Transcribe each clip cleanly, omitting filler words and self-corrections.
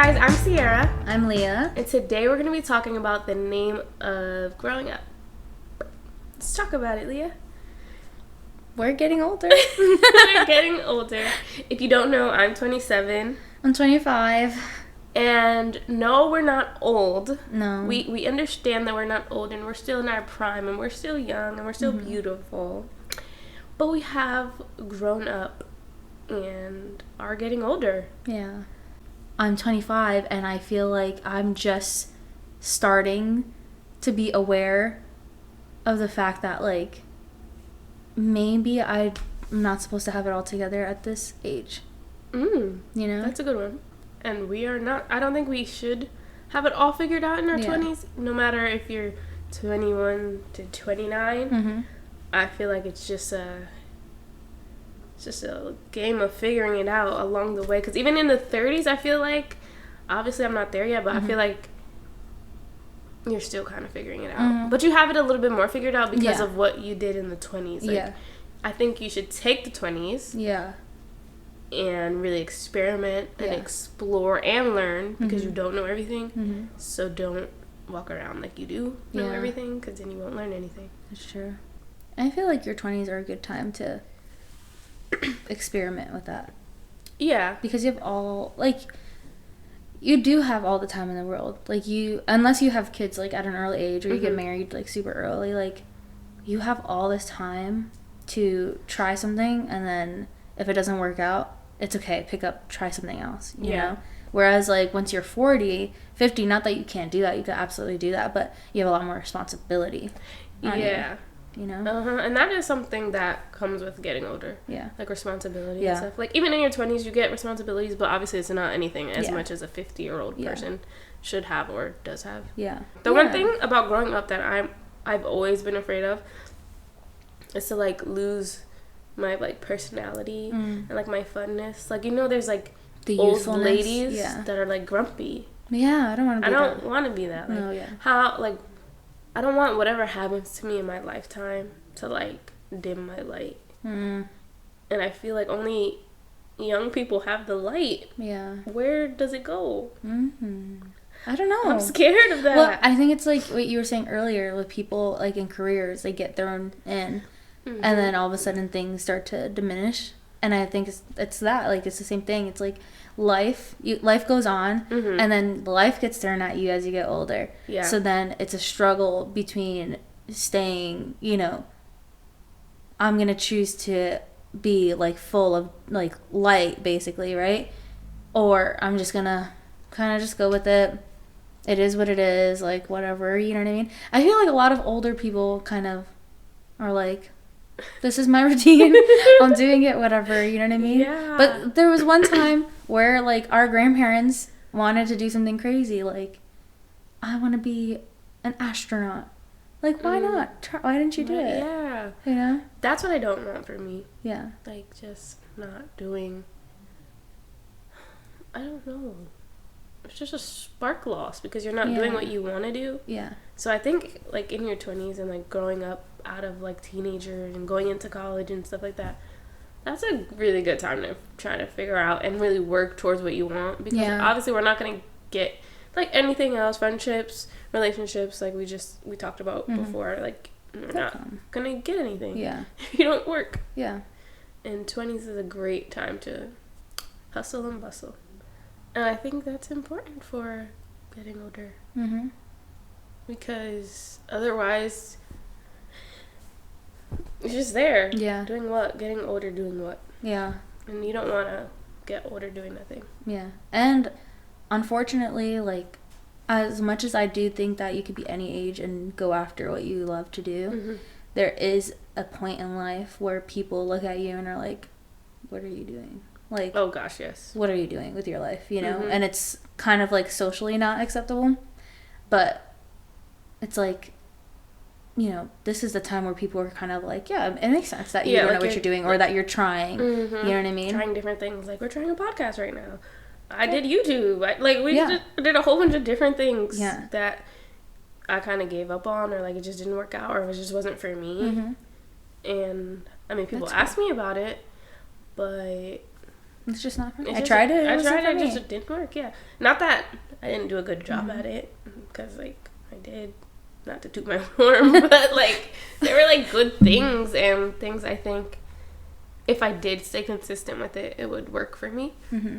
guys, I'm Sierra. I'm Leah. And today we're going to be talking about the name of growing up. Let's talk about it, Leah. We're getting older. We're getting older. If you don't know, I'm 27. I'm 25. And no, we're not old. No. We understand that we're not old and we're still in our prime and we're still young and we're still beautiful. But we have grown up and are getting older. Yeah. I'm 25 and I feel like I'm just starting to be aware of the fact that, like, maybe I'm not supposed to have it all together at this age. You know? That's a good one. And we are not, I don't think we should have it all figured out in our 20s, no matter if you're 21 to 29. I feel like it's just a game of figuring it out along the way. Because even in the 30s, I feel like, obviously I'm not there yet, but I feel like you're still kind of figuring it out. But you have it a little bit more figured out because of what you did in the 20s. Like, I think you should take the 20s. And really experiment and explore and learn because you don't know everything. So don't walk around like you do know everything, because then you won't learn anything. That's true. I feel like your 20s are a good time to experiment with that. Yeah. Because you have all, like, you do have all the time in the world. Like, you, unless you have kids, like, at an early age or you get married, like, super early, like, you have all this time to try something, and then if it doesn't work out, it's okay, try something else, you know? Whereas, like, once you're 40, 50, not that you can't do that, you can absolutely do that, but you have a lot more responsibility on you know? And that is something that comes with getting older. Like, responsibility and stuff. Like, even in your 20s, you get responsibilities, but obviously it's not anything as much as a 50-year-old person should have or does have. The one thing about growing up that I've always been afraid of is to, like, lose my, like, personality and, like, my funness. Like, you know, there's, like, the old ladies that are, like, grumpy. I don't want to be that. I don't want to be that. Like, how, like, I don't want whatever happens to me in my lifetime to, like, dim my light. And I feel like only young people have the light. Where does it go? I don't know. I'm scared of that. Well, I think it's like what you were saying earlier with people, like, in careers, they get thrown in. And then all of a sudden things start to diminish. And I think it's that. Like, it's the same thing. It's like life goes on, and then life gets thrown at you as you get older. So then it's a struggle between staying, you know, I'm going to choose to be, like, full of, like, light, basically, right? Or I'm just going to kind of just go with it. It is what it is, like, whatever, you know what I mean? I feel like a lot of older people kind of are like, this is my routine. I'm doing it, whatever, you know what I mean? But there was one time where, like, our grandparents wanted to do something crazy. Like, I want to be an astronaut. Like, why not? Why didn't you do it? You know? That's what I don't want for me. Like, just not doing... I don't know. It's just a spark loss because you're not doing what you want to do. So I think, like, in your 20s and, like, growing up out of, like, teenager and going into college and stuff like that, that's a really good time to try to figure out and really work towards what you want, because obviously we're not going to get, like, anything else, friendships, relationships, like we talked about before, like, we're not going to get anything if you don't work. And 20s is a great time to hustle and bustle. And I think that's important for getting older. Because otherwise, it's just there. Doing what? Getting older doing what? And you don't want to get older doing nothing. And unfortunately, like, as much as I do think that you could be any age and go after what you love to do, there is a point in life where people look at you and are like, what are you doing? Like, oh gosh, yes. What are you doing with your life, you know? And it's kind of, like, socially not acceptable. But it's like, you know, this is the time where people are kind of like, it makes sense that you don't know what you're doing or that you're trying. You know what I mean? Trying different things. Like, we're trying a podcast right now. I did YouTube. We did a whole bunch of different things that I kind of gave up on, or, like, it just didn't work out, or it just wasn't for me. And, I mean, people ask me about it, but It's just not for me. I tried it. It just didn't work. Yeah, not that I didn't do a good job at it, because like I did. Not to toot my horn, but like there were like good things and things I think if I did stay consistent with it, it would work for me.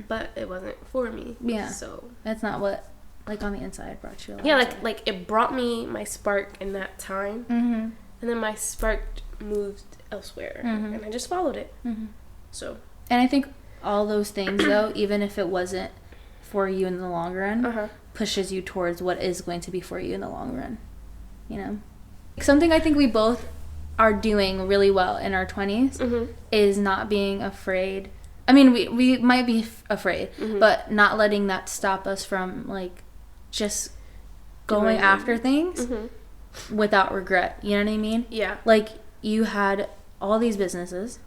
But it wasn't for me. Yeah. So that's not what like on the inside brought you. Yeah, like it brought me my spark in that time, and then my spark moved elsewhere, and I just followed it. So. And I think all those things though, even if it wasn't for you in the long run, pushes you towards what is going to be for you in the long run. You know, something I think we both are doing really well in our 20s is not being afraid. I mean, we might be afraid, but not letting that stop us from like just going after things without regret. You know what I mean? Yeah. Like you had all these businesses,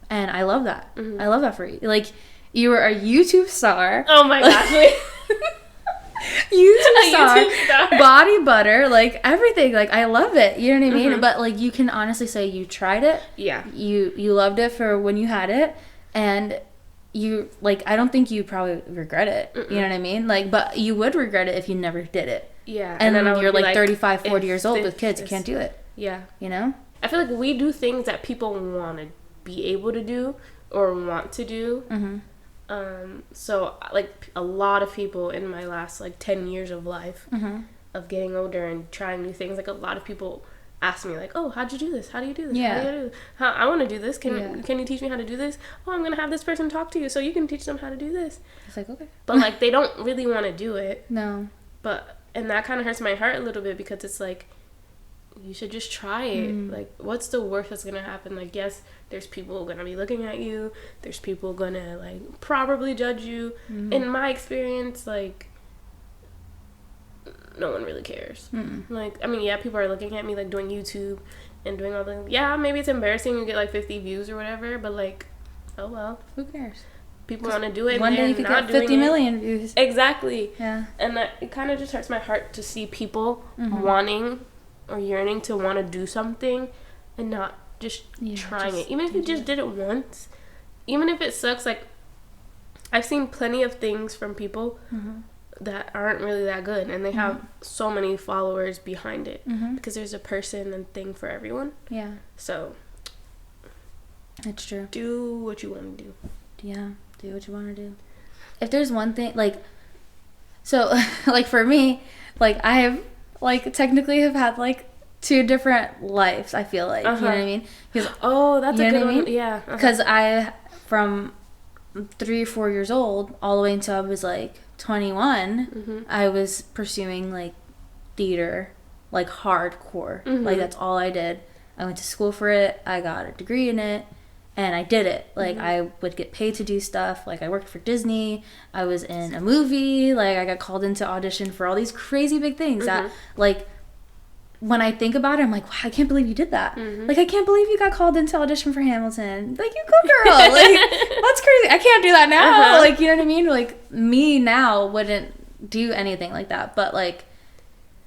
and I love that. I love that for you. Like you were a YouTube star. Oh my gosh. YouTube star, body butter, like everything. Like I love it. You know what I mean? But like you can honestly say you tried it. Yeah. You loved it for when you had it, and you like I don't think you probably regret it. You know what I mean? Like, but you would regret it if you never did it. Yeah. And then you're like 35, 40 years old with kids. You can't do it. Yeah. You know? I feel like we do things that people want to be able to do or want to do. So like a lot of people in my last like 10 years of life of getting older and trying new things, like a lot of people ask me like, oh, how'd you do this? How do you do this? How do you do this? I want to do this. Can you teach me how to do this? Oh, I'm gonna have this person talk to you so you can teach them how to do this. It's like, okay, but like they don't really want to do it. No. And that kind of hurts my heart a little bit, because it's like you should just try it. Like, what's the worst that's gonna happen? Like, yes, there's people gonna be looking at you, there's people gonna like probably judge you. In my experience, like no one really cares. Like, I mean, yeah, people are looking at me like doing YouTube and doing all the maybe it's embarrassing, you get like 50 views or whatever, but like, oh well, who cares? People want to do it. One day you could get 50 million views. Exactly. Yeah. And it kind of just hurts my heart to see people wanting or yearning to want to do something and not just trying it. Even if you just did it once, even if it sucks. Like, I've seen plenty of things from people that aren't really that good, and they have so many followers behind it because there's a person and thing for everyone. Yeah. So it's true. Do what you want to do. Yeah. Do what you want to do. If there's one thing, like, so, like, for me, like, I have, like, technically have had, like, 2 different lives, I feel like, you know what I mean? Because that's a good one. Yeah. Because I, from 3 or 4 years old, all the way until I was, like, 21, I was pursuing, like, theater, like, hardcore. Like, that's all I did. I went to school for it. I got a degree in it. And I did it. Like, I would get paid to do stuff. Like, I worked for Disney. I was in a movie. Like, I got called into audition for all these crazy big things that, like, when I think about it, I'm like, wow, I can't believe you did that. Like, I can't believe you got called into audition for Hamilton. Like, you go, girl. Like, that's crazy. I can't do that now. Like, you know what I mean? Like, me now wouldn't do anything like that. But, like,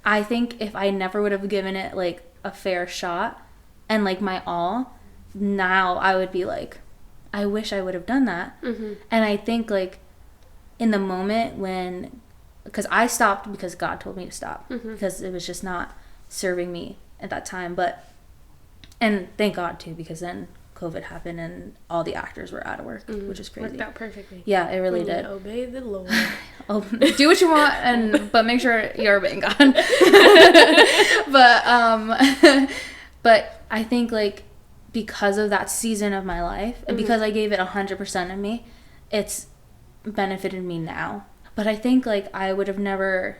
I think if I never would have given it, like, a fair shot and, like, my all, now I would be like, I wish I would have done that. And I think, like, in the moment when, because I stopped because God told me to stop, because it was just not serving me at that time. And thank God too, because then COVID happened and all the actors were out of work, which is crazy. Worked out perfectly. Yeah, it really did. Obey the Lord. Do what you want, but make sure you're obeying God. But I think, like, because of that season of my life, and because I gave it 100% of me, it's benefited me now. But I think, like, I would have never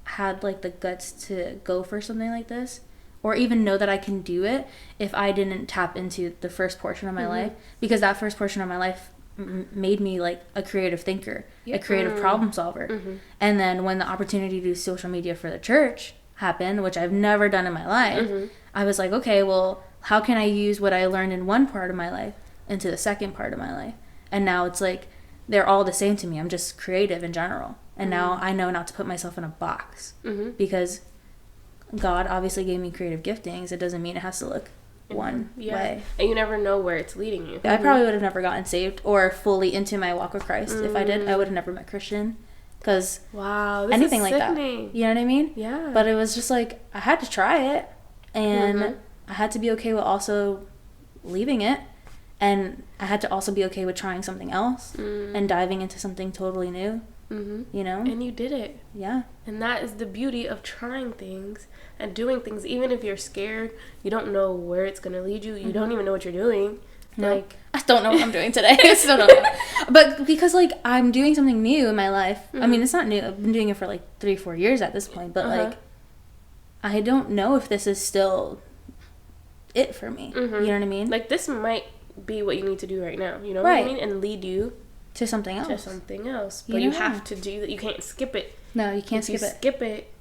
had, like, the guts to go for something like this, or even know that I can do it, if I didn't tap into the first portion of my life, because that first portion of my life made me, like, a creative thinker, a creative problem solver. And then when the opportunity to do social media for the church happened, which I've never done in my life, I was like, okay, well, how can I use what I learned in one part of my life into the second part of my life? And now it's like, they're all the same to me. I'm just creative in general. And now I know not to put myself in a box. Because God obviously gave me creative giftings. It doesn't mean it has to look one way. And you never know where it's leading you. I probably would have never gotten saved or fully into my walk with Christ. If I did, I would have never met Christian. Because anything like that. You know what I mean? Yeah. But it was just like, I had to try it. And I had to be okay with also leaving it. And I had to also be okay with trying something else and diving into something totally new. You know? And you did it. Yeah. And that is the beauty of trying things and doing things. Even if you're scared, you don't know where it's going to lead you. You don't even know what you're doing. No. Like, I don't know what I'm doing today. I still don't know. But because, like, I'm doing something new in my life. I mean, it's not new. I've been doing it for, like, 3-4 years at this point. But, like, I don't know if this is still it for me. You know what I mean? Like, this might be what you need to do right now. You know what I mean? And lead you to something else. But you have to do that. You can't skip it. No, you can't skip it. Skip it.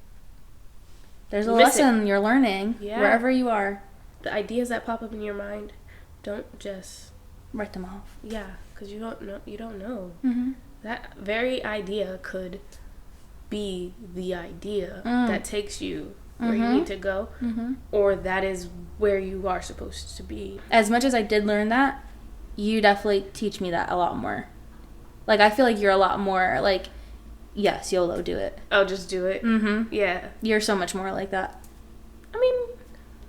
There's a lesson you're learning wherever you are. The ideas that pop up in your mind, don't just write them off. Yeah, because you don't know. That very idea could be the idea that takes you where you need to go, or that is where you are supposed to be. As much as I did learn that, you definitely teach me that a lot more. Like, I feel like you're a lot more like, yes, YOLO, do it. Oh, just do it. Yeah. You're so much more like that. I mean,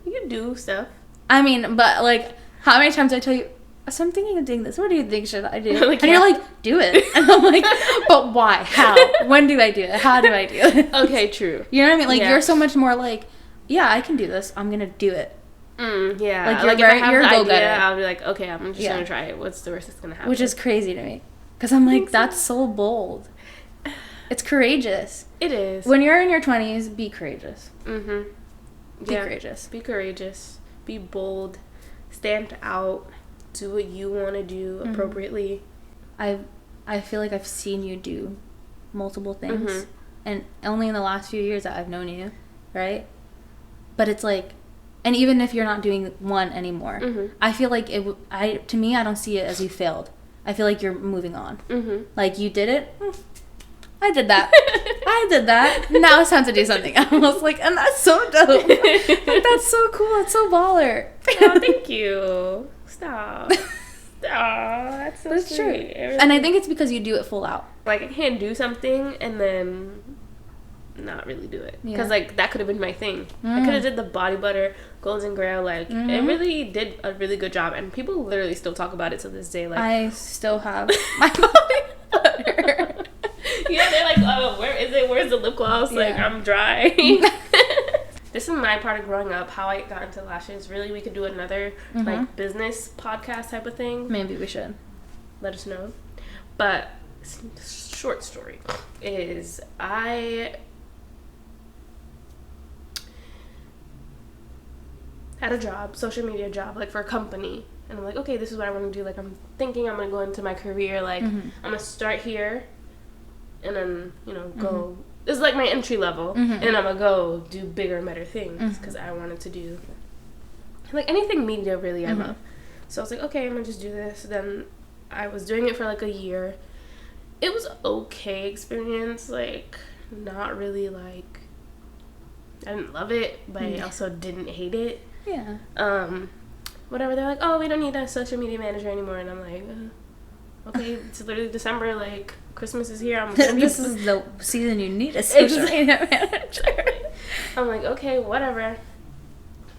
you do stuff. I mean, but like, how many times I tell you, so I'm thinking of doing this. What do you think should I do? Like, and you're like, do it. And I'm like, but why? How? When do I do it? How do I do it? Okay, true. You know what I mean? Like, you're so much more like, yeah, I can do this. I'm going to do it. Yeah. Like, if I have the idea, I'll be like, okay, I'm just going to try it. What's the worst that's going to happen? Which is crazy to me. Because I'm like, that's so bold. It's courageous. It is. When you're in your 20s, be courageous. Be courageous. Be courageous. Be bold. Stand out. Do what you want to do appropriately. I feel like I've seen you do multiple things. And only in the last few years that I've known you, right? But it's like, and even if you're not doing one anymore, I feel like to me, I don't see it as you failed. I feel like you're moving on. Like, you did it. I did that. I did that. Now it's time to do something else. Like, and that's so dope. Like, that's so cool. It's so baller. Oh, thank you. Stop. That's so That's sweet. true. And I think it's because you do it full out. Like, I can't do something and then not really do it. Because, like, that could have been my thing. I could have did the body butter, golden grail. Like, it really did a really good job. And people literally still talk about it to this day. Like, I still have my body butter. Yeah, they're like, oh, where is it? Where's the lip gloss? Yeah. Like, I'm dry. This is my part of growing up, how I got into lashes. Really, we could do another, like, business podcast type of thing. Maybe we should. Let us know. But, short story is, I had a job, social media job, like, for a company. And I'm like, okay, this is what I want to do. Like, I'm thinking I'm going to go into my career. Like, I'm going to start here. And then, you know, go. This is like my entry level. And then I'm going to go do bigger and better things. Because I wanted to do, like, anything media, really, I love. So I was like, okay, I'm going to just do this. Then I was doing it for, like, a year. It was okay experience. Like, not really, like, I didn't love it. But I also didn't hate it. Yeah. Whatever. They're like, oh, we don't need a social media manager anymore. And I'm like, okay, it's literally December, like, Christmas is here. This is the season you need a social media manager. I'm like, okay, whatever.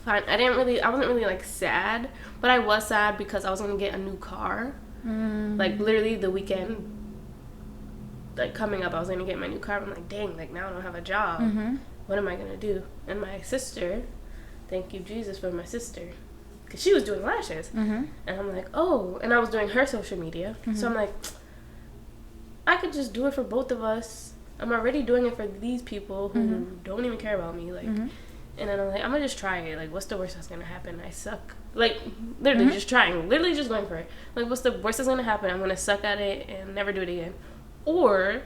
Fine. I wasn't really, like, sad, but I was sad because I was going to get a new car. Like, literally the weekend, like, coming up, I was going to get my new car. I'm like, dang, like, now I don't have a job. What am I going to do? And my sister, thank you, Jesus, for my sister. Because she was doing lashes. And I'm like, oh. And I was doing her social media. So I'm like, I could just do it for both of us. I'm already doing it for these people who don't even care about me. Like, and then I'm like, I'm going to just try it. Like, what's the worst that's going to happen? I suck. Like, literally just trying. Literally just going for it. Like, what's the worst that's going to happen? I'm going to suck at it and never do it again. Or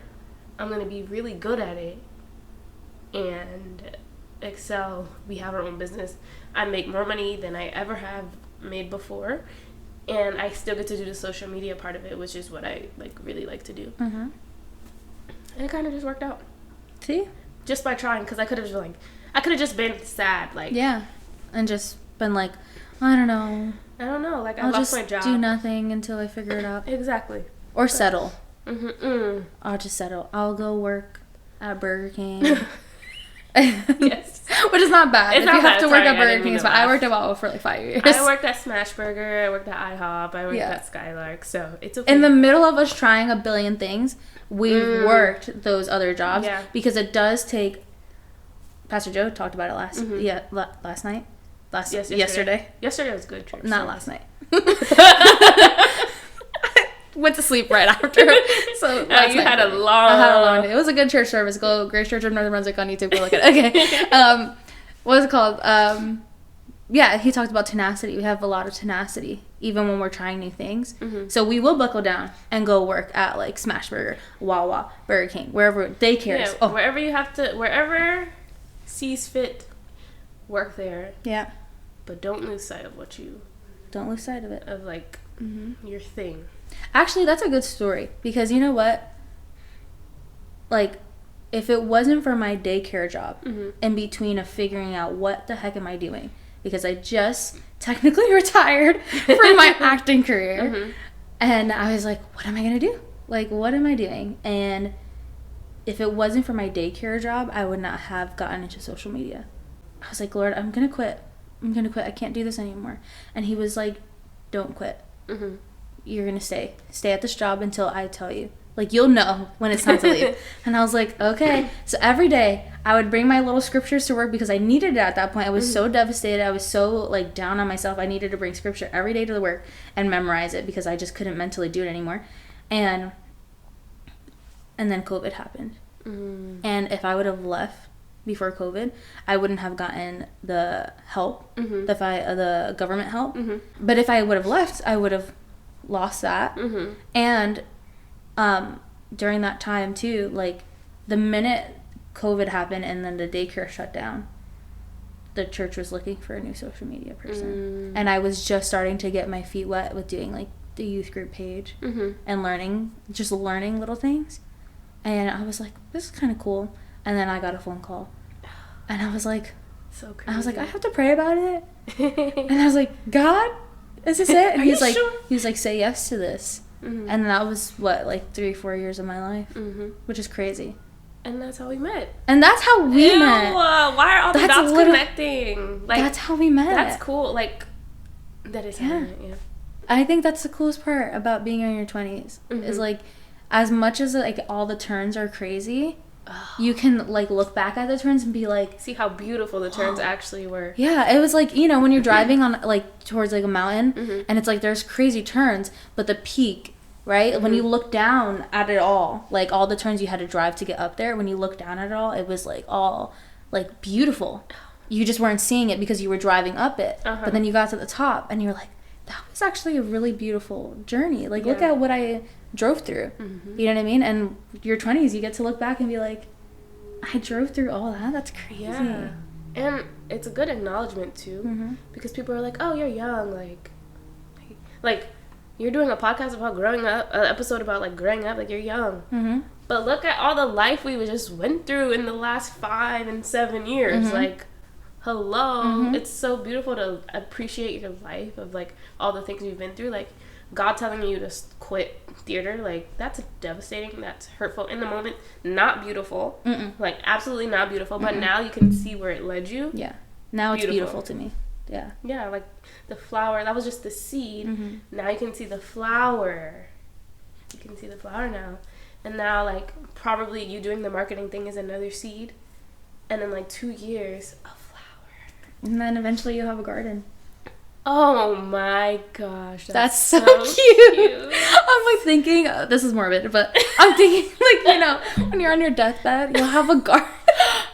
I'm going to be really good at it and excel. We have our own business. I make more money than I ever have made before, and I still get to do the social media part of it, which is what I, like, really like to do. And it kind of just worked out. See? Just by trying, because I could have just been sad, like. Yeah. And just been like, I don't know. Like, I lost my job. I'll just do nothing until I figure it out. Exactly. Or settle. Mm-hmm. I'll just settle. I'll go work at Burger King. Yes. Which is not bad. It's if not you have bad. to work Sorry, at Burger King, it's fine. I worked at Wawa for like 5 years. I worked at Smashburger. I worked at IHOP. I worked at Skylark. So it's okay. In the middle of us trying a billion things, we've worked those other jobs. Yeah. Because it does take... Pastor Joe talked about it last night. Yesterday. Yesterday was good church. Not last night. Went to sleep right after. So I had a long day. It was a good church service. Go Grace Church of Northern Brunswick on YouTube. Go look at it. Okay. What is it called? Yeah, he talked about tenacity. We have a lot of tenacity, even when we're trying new things. Mm-hmm. So we will buckle down and go work at like Smashburger, Wawa, Burger King, wherever daycares. Yeah, wherever you have to, wherever sees fit, work there. Yeah. But don't lose sight of what you... Don't lose sight of it. Of like your thing. Actually, that's a good story because you know what? Like, if it wasn't for my daycare job in between of figuring out what the heck am I doing, because I just technically retired from my acting career, and I was like, what am I gonna do? Like, what am I doing? And if it wasn't for my daycare job, I would not have gotten into social media. I was like, Lord, I'm gonna quit. I can't do this anymore. And he was like, don't quit. You're gonna stay at this job until I tell you. Like, you'll know when it's time to leave. And I was like, okay. So every day I would bring my little scriptures to work because I needed it at that point. I was so devastated. I was so like down on myself. I needed to bring scripture every day to the work and memorize it because I just couldn't mentally do it anymore. And then COVID happened. And if I would have left before COVID, I wouldn't have gotten the help, the government help. But if I would have left, I would have lost that. And during that time too, like the minute COVID happened and then the daycare shut down, the church was looking for a new social media person. And I was just starting to get my feet wet with doing like the youth group page and learning little things. And I was like, this is kind of cool. And then I got a phone call. And I was like, so crazy. I was like, I have to pray about it. And I was like, God, is this it? And he's like, sure? He's like, say yes to this. And that was what, like 3-4 years of my life, which is crazy. And that's how we met. And that's how we met. Why are all the dots connecting? Like, that's how we met. That's cool. Like, that is how we met, yeah. I think that's the coolest part about being in your 20s is like, as much as like all the turns are crazy, you can like look back at the turns and be like, see how beautiful the turns actually were. Yeah, it was like, you know, when you're driving on like towards like a mountain and it's like there's crazy turns, but the peak, right? When you look down at it all, like all the turns you had to drive to get up there, when you look down at it all, it was like all like beautiful. You just weren't seeing it because you were driving up it. But then you got to the top and you're like, that was actually a really beautiful journey. Like, look at what I drove through. You know what I mean? And your 20s, you get to look back and be like, I drove through all that? That's crazy. Yeah. And it's a good acknowledgement, too. Because people are like, oh, you're young. Like, you're doing a podcast about growing up, an episode about, like, growing up. Like, you're young. But look at all the life we just went through in the last 5 and 7 years. Like, hello. It's so beautiful to appreciate your life of, like, all the things you've been through. Like, God telling you to quit theater, like, that's devastating, that's hurtful in the moment, not beautiful. Like, absolutely not beautiful. But now you can see where it led you. Yeah, now it's beautiful to me. Yeah, like the flower, that was just the seed. Now you can see the flower. You can see the flower now. And now, like, probably you doing the marketing thing is another seed. And in like 2 years, a flower. And then eventually you'll have a garden. Oh my gosh. That's so cute. I'm like thinking, this is morbid, but I'm thinking, like, you know, when you're on your deathbed, you'll have a garden.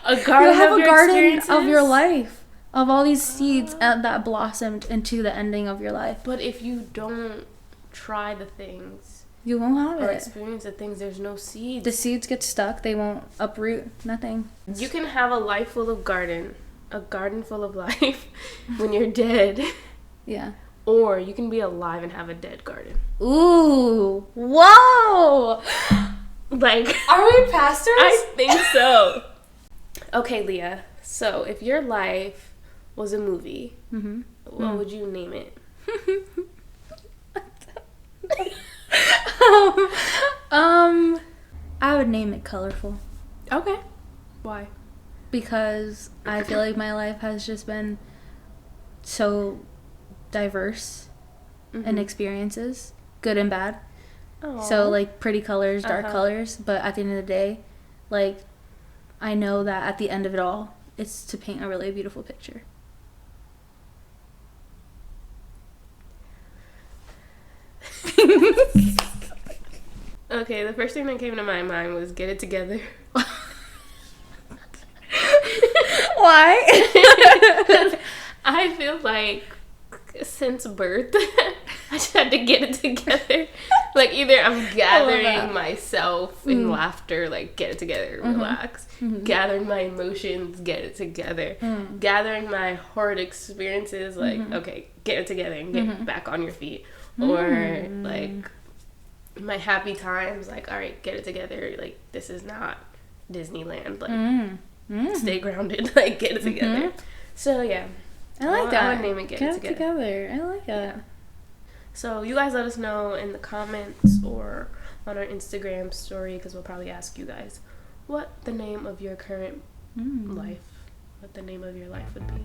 A garden. You'll have a garden of your life. Of all these seeds that blossomed into the ending of your life. But if you don't try the things, you won't have or it. experience the things, there's no seeds. The seeds get stuck. They won't uproot. Nothing. You can have a life full of garden. A garden full of life when you're dead. Yeah. Or you can be alive and have a dead garden. Ooh. Whoa. Like, are we pastors? I think so. Okay, Leah. So if your life was a movie, what would you name it? I would name it Colorful. Okay. Why? Because I feel like my life has just been so diverse in experiences, good and bad. Aww. So, like, pretty colors, dark colors, but at the end of the day, like, I know that at the end of it all, it's to paint a really beautiful picture. Okay, the first thing that came to my mind was Get It Together. Why? I feel like since birth, I just had to get it together. Like, either I'm gathering myself in laughter, like, get it together, relax. Gathering my emotions, get it together. Gathering my hard experiences, like, okay, get it together and get back on your feet. Or, like, my happy times, like, all right, get it together. Like, this is not Disneyland. Like, stay grounded. Like, get it together. So, yeah. I like that. I would name it Get It Together. I like that. Yeah. So, you guys let us know in the comments or on our Instagram story, because we'll probably ask you guys what the name of your current life, what the name of your life would be.